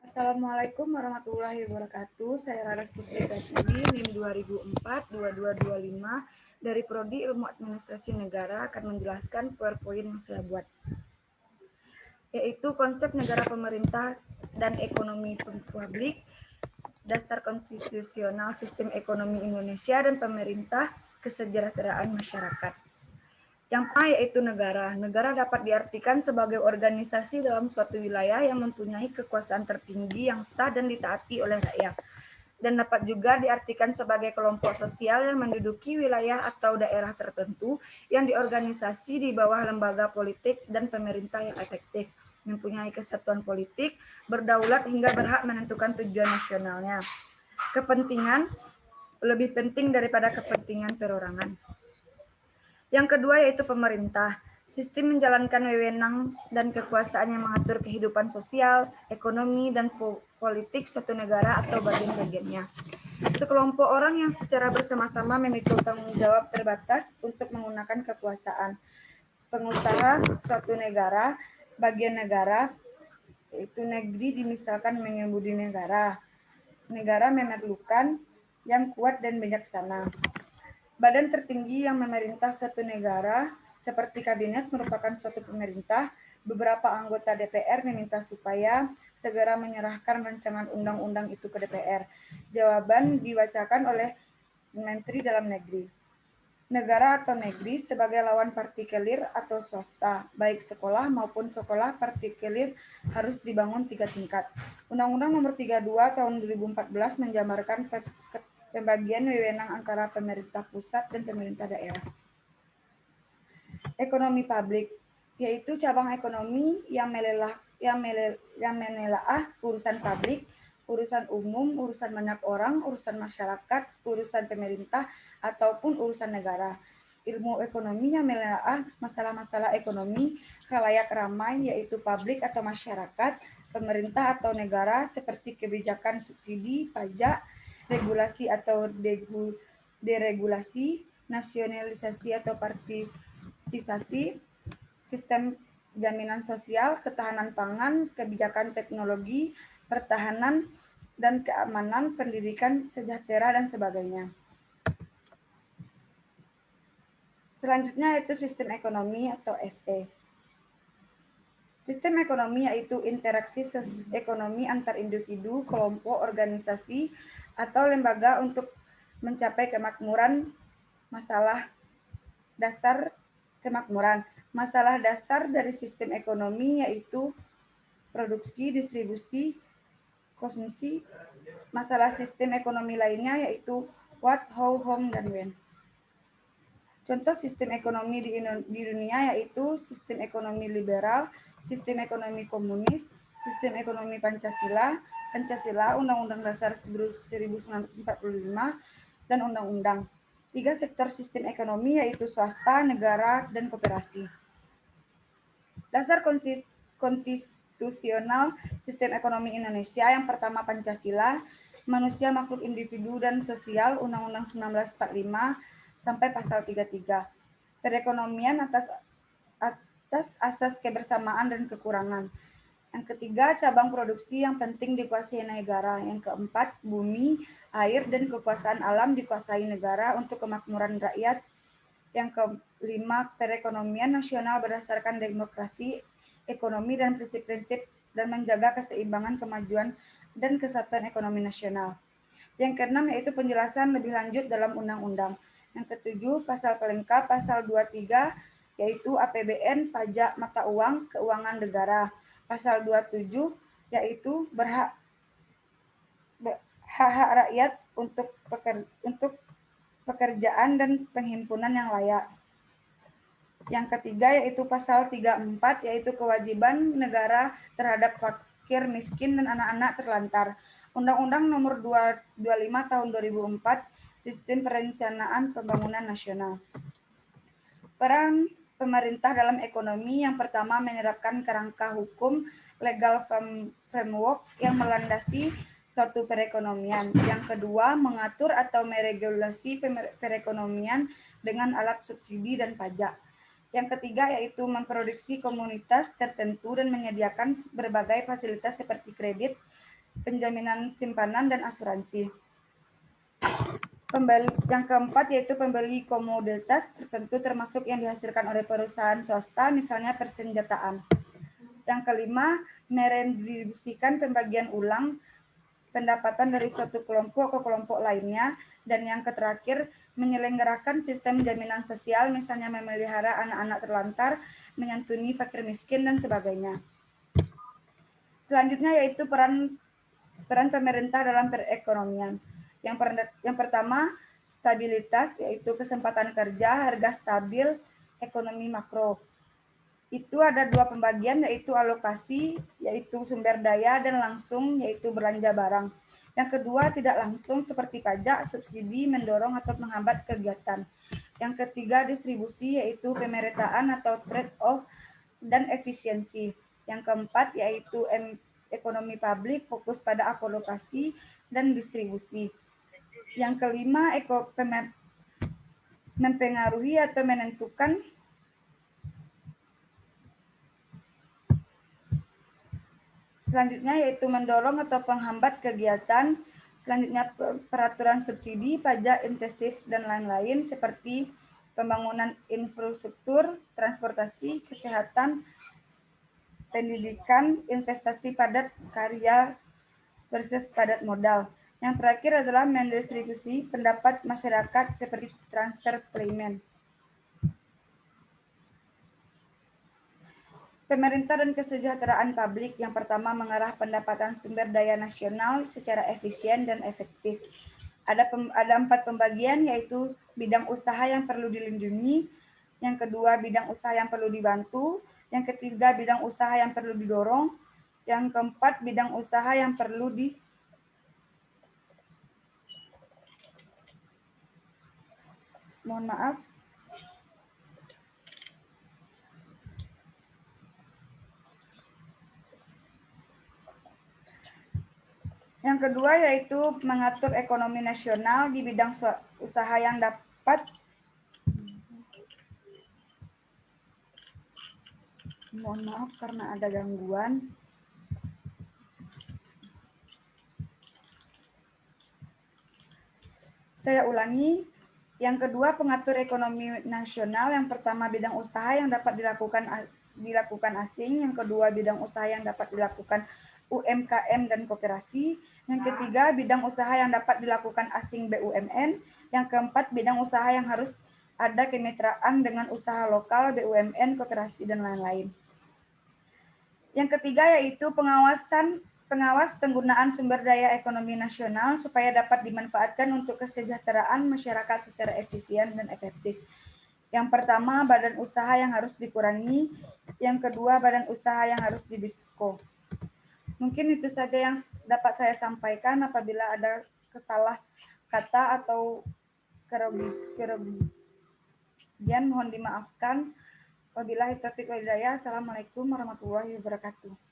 Assalamualaikum warahmatullahi wabarakatuh. Saya Raras Putri Pratiwi, NIM 2004-2225 dari Prodi Ilmu Administrasi Negara akan menjelaskan PowerPoint yang saya buat, yaitu konsep negara pemerintah dan ekonomi publik, dasar konstitusional sistem ekonomi Indonesia dan pemerintah, kesejahteraan masyarakat. Yang pertama yaitu negara. Negara dapat diartikan sebagai organisasi dalam suatu wilayah yang mempunyai kekuasaan tertinggi yang sah dan ditaati oleh rakyat. Dan dapat juga diartikan sebagai kelompok sosial yang menduduki wilayah atau daerah tertentu yang diorganisasi di bawah lembaga politik dan pemerintah yang efektif, mempunyai kesatuan politik, berdaulat hingga berhak menentukan tujuan nasionalnya. Kepentingan lebih penting daripada kepentingan perorangan. Yang kedua yaitu pemerintah. Sistem menjalankan wewenang dan kekuasaan yang mengatur kehidupan sosial, ekonomi, dan politik suatu negara atau bagian-bagiannya. Sekelompok orang yang secara bersama-sama memikul tanggung jawab terbatas untuk menggunakan kekuasaan. Pengusaha suatu negara, bagian negara, yaitu negeri dimisalkan mengemudi negara. Negara memerlukan yang kuat dan bijaksana. Badan tertinggi yang memerintah suatu negara, seperti kabinet merupakan suatu pemerintah, beberapa anggota DPR meminta supaya segera menyerahkan rancangan undang-undang itu ke DPR. Jawaban dibacakan oleh Menteri Dalam Negeri. Negara atau negeri sebagai lawan partikelir atau swasta, baik sekolah maupun sekolah partikelir harus dibangun 3 tingkat. Undang-Undang Nomor 32 Tahun 2014 menjabarkan pembagian wewenang antara pemerintah pusat dan pemerintah daerah. Ekonomi publik, yaitu cabang ekonomi yang menelaah urusan publik, urusan umum, urusan banyak orang, urusan masyarakat, urusan pemerintah, ataupun urusan negara. Ilmu ekonomi yang menelaah masalah-masalah ekonomi khalayak ramai, yaitu publik atau masyarakat, pemerintah atau negara, seperti kebijakan subsidi, pajak, regulasi atau deregulasi, nasionalisasi atau partisipasi, sistem jaminan sosial, ketahanan pangan, kebijakan teknologi, pertahanan, dan keamanan, pendidikan, sejahtera, dan sebagainya. Selanjutnya yaitu sistem ekonomi atau SE. Sistem ekonomi yaitu interaksi ekonomi antar individu, kelompok, organisasi, atau lembaga untuk mencapai kemakmuran. Masalah dasar kemakmuran. Masalah dasar dari sistem ekonomi yaitu produksi, distribusi, konsumsi. Masalah sistem ekonomi lainnya yaitu what, how, whom, dan when. Contoh sistem ekonomi di dunia yaitu sistem ekonomi liberal, sistem ekonomi komunis, sistem ekonomi Pancasila, Undang-Undang Dasar 1945, dan Undang-Undang. 3 sektor sistem ekonomi yaitu swasta, negara, dan koperasi. Dasar konstitusional sistem ekonomi Indonesia yang pertama Pancasila, manusia makhluk individu dan sosial, Undang-Undang 1945 sampai pasal 33. Perekonomian atas asas kebersamaan dan kekurangan. Yang ketiga, cabang produksi yang penting dikuasai negara. Yang keempat, bumi, air, dan kekuasaan alam dikuasai negara untuk kemakmuran rakyat. Yang kelima, perekonomian nasional berdasarkan demokrasi, ekonomi, dan prinsip-prinsip dan menjaga keseimbangan kemajuan dan kesatuan ekonomi nasional. Yang keenam yaitu penjelasan lebih lanjut dalam undang-undang. Yang ketujuh, pasal pelengkap pasal 23 yaitu APBN, pajak mata uang, keuangan negara. Pasal 27 yaitu hak-hak rakyat untuk pekerjaan dan penghimpunan yang layak. Yang ketiga yaitu pasal 34 yaitu kewajiban negara terhadap fakir, miskin, dan anak-anak terlantar. Undang-Undang Nomor 25 Tahun 2004 Sistem Perencanaan Pembangunan Nasional. Peran pemerintah dalam ekonomi yang pertama menerapkan kerangka hukum legal framework yang melandasi suatu perekonomian. Yang kedua, mengatur atau meregulasi perekonomian dengan alat subsidi dan pajak. Yang ketiga yaitu memproduksi komunitas tertentu dan menyediakan berbagai fasilitas seperti kredit, penjaminan simpanan dan asuransi. Yang keempat yaitu pembeli komoditas tertentu termasuk yang dihasilkan oleh perusahaan swasta, misalnya persenjataan. Yang kelima, meredistribusikan pembagian ulang pendapatan dari suatu kelompok ke kelompok lainnya. Dan yang terakhir, menyelenggarakan sistem jaminan sosial, misalnya memelihara anak-anak terlantar, menyantuni fakir miskin, dan sebagainya. Selanjutnya yaitu peran pemerintah dalam perekonomian. Yang pertama, stabilitas, yaitu kesempatan kerja, harga stabil, ekonomi makro. Itu ada dua pembagian, yaitu alokasi, yaitu sumber daya, dan langsung, yaitu belanja barang. Yang kedua, tidak langsung seperti pajak, subsidi, mendorong atau menghambat kegiatan. Yang ketiga, distribusi, yaitu pemerataan atau trade-off, dan efisiensi. Yang keempat, yaitu ekonomi publik, fokus pada alokasi dan distribusi. Yang kelima, mempengaruhi atau menentukan. Selanjutnya yaitu mendorong atau penghambat kegiatan. Selanjutnya peraturan subsidi, pajak, insentif, dan lain-lain seperti pembangunan infrastruktur, transportasi, kesehatan, pendidikan, investasi padat karya versus padat modal. Yang terakhir adalah mendistribusi pendapat masyarakat seperti transfer payment. Pemerintah dan kesejahteraan publik yang pertama mengarah pendapatan sumber daya nasional secara efisien dan efektif. Ada 4 pembagian, yaitu bidang usaha yang perlu dilindungi, yang kedua bidang usaha yang perlu dibantu, yang ketiga bidang usaha yang perlu didorong, yang keempat bidang usaha yang perlu Yang kedua yaitu mengatur ekonomi nasional di bidang usaha yang dapat mohon maaf karena ada gangguan. Saya ulangi. Yang kedua, pengatur ekonomi nasional. Yang pertama, bidang usaha yang dapat dilakukan asing. Yang kedua, bidang usaha yang dapat dilakukan UMKM dan koperasi. Yang ketiga, bidang usaha yang dapat dilakukan asing BUMN. Yang keempat, bidang usaha yang harus ada kemitraan dengan usaha lokal, BUMN, koperasi, dan lain-lain. Yang ketiga yaitu pengawas penggunaan sumber daya ekonomi nasional supaya dapat dimanfaatkan untuk kesejahteraan masyarakat secara efisien dan efektif. Yang pertama, badan usaha yang harus dikurangi. Yang kedua, badan usaha yang harus didisko. Mungkin itu saja yang dapat saya sampaikan. Apabila ada kesalah kata atau kerugian, mohon dimaafkan. Wabillahi taufiq wal hidayah. Assalamualaikum warahmatullahi wabarakatuh.